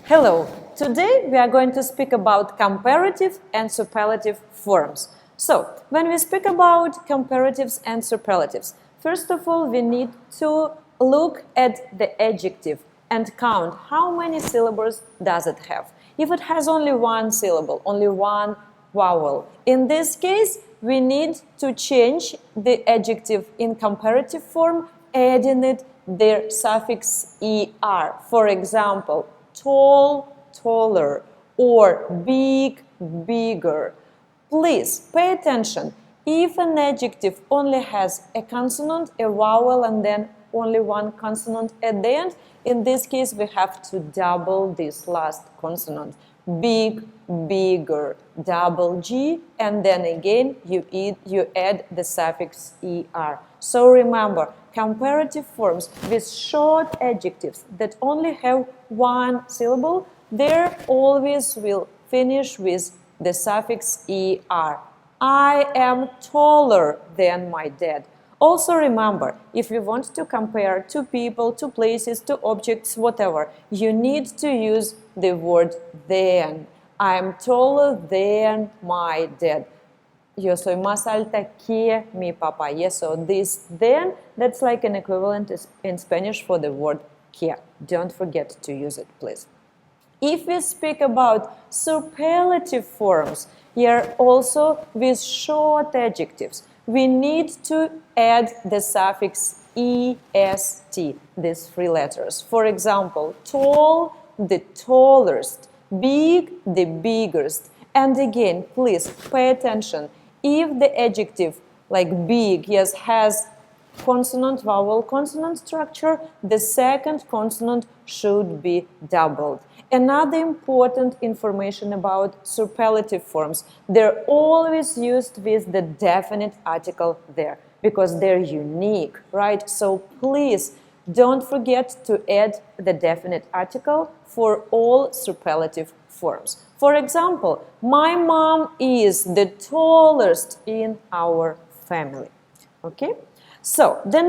Hello! Today we are going to speak about comparative and superlative forms. So, when we speak about comparatives and superlatives, first of all we need to look at the adjective and count how many syllables does it have. If it has only one syllable, only one vowel, in this case we need to change the adjective in comparative form, adding it the suffix er. For example, tall, taller, or big, bigger. Please pay attention. If an adjective only has a consonant, a vowel, and then only one consonant at the end, in this case we have to double this last consonant. Big, bigger, double G, and then again you add the suffix er. So remember, comparative forms with short adjectives that only have one syllable, they always will finish with the suffix er. I am taller than my dad. Also remember, if you want to compare two people, two places, two objects, whatever, you need to use the word than. I am taller than my dad. Yo soy más alta que mi papá. Yes, so this than, that's like an equivalent in Spanish for the word que. Don't forget to use it, please. If we speak about superlative forms, here also with short adjectives, we need to add the suffix est, these three letters. For example, tall, the tallest, big, the biggest. And again, please pay attention. If the adjective like big, yes, has consonant, vowel, consonant structure, the second consonant should be doubled. Another important information about superlative forms, they're always used with the definite article there because they're unique, right? So please don't forget to add the definite article for all superlative forms. For example, my mom is the tallest in our family. Okay? So the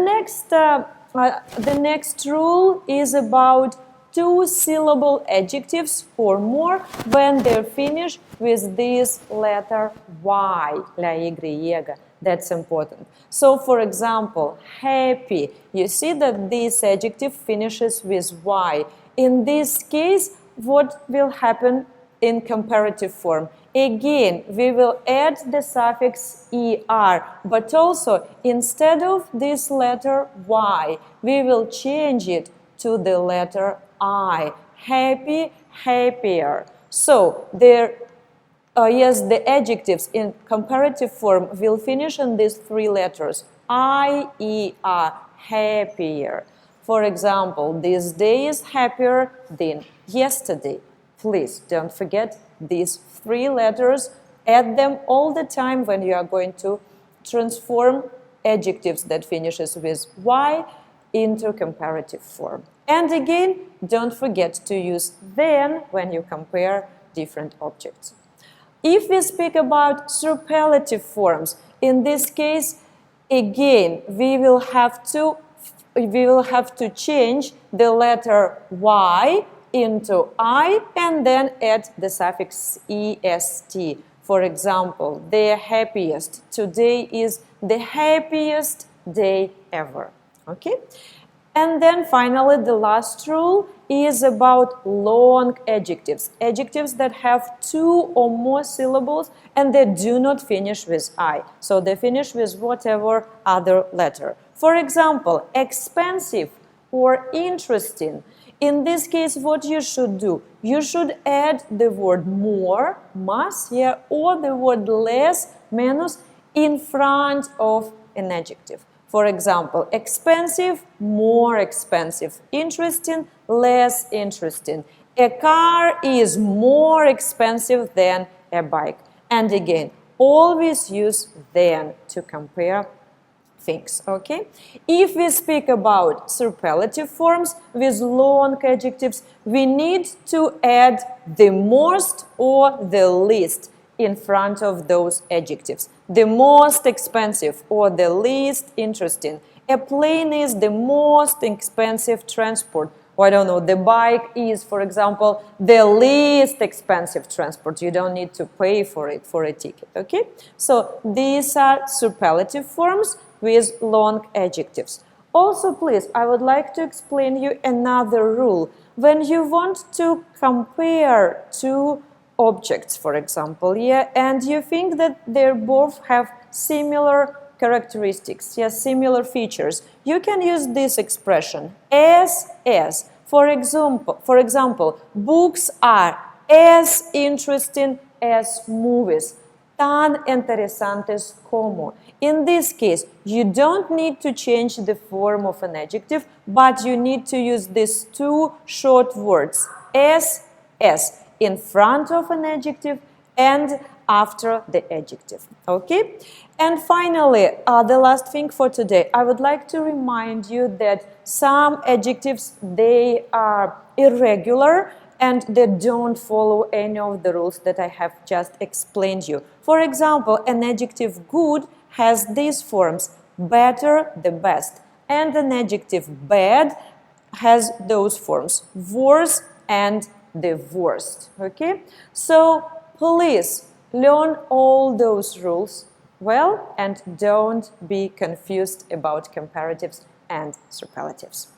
next rule is about two-syllable adjectives or more when they're finished with this letter Y, la Y. That's important. So, for example, happy. You see that this adjective finishes with Y. In this case, what will happen in comparative form? Again, we will add the suffix er, but also instead of this letter Y, we will change it to the letter I. Happy, happier. So, the adjectives in comparative form will finish in these three letters. I, E, R, happier. For example, this day is happier than yesterday. Please don't forget these three letters. Add them all the time when you are going to transform adjectives that finishes with Y into comparative form. And again, don't forget to use than when you compare different objects. If we speak about superlative forms, in this case, again, we will have to change the letter Y into I and then add the suffix est. For example, the happiest. Today is the happiest day ever. Okay? And then finally, the last rule is about long adjectives. Adjectives that have two or more syllables and they do not finish with I. So they finish with whatever other letter. For example, expensive or interesting. In this case, what you should do? You should add the word more, más, yeah, or the word less, menos, in front of an adjective. For example, expensive, more expensive. Interesting, less interesting. A car is more expensive than a bike. And again, always use than to compare things, okay? If we speak about superlative forms with long adjectives, we need to add the most or the least in front of those adjectives. The most expensive or the least interesting. A plane is the most expensive transport. I don't know, the bike is, for example, the least expensive transport. You don't need to pay for it, for a ticket, okay? So these are superlative forms with long adjectives. Also, please, I would like to explain you another rule. When you want to compare two objects, for example, yeah, and you think that they both have similar characteristics, yes, similar features, you can use this expression as. For example, books are as interesting as movies, tan interesantes como. In this case, you don't need to change the form of an adjective, but you need to use these two short words, as, in front of an adjective and after the adjective, okay? And finally, the last thing for today, I would like to remind you that some adjectives, they are irregular and they don't follow any of the rules that I have just explained you. For example, an adjective good has these forms, better, the best, and an adjective bad has those forms, worse and the worst, okay? So please learn all those rules well and don't be confused about comparatives and superlatives.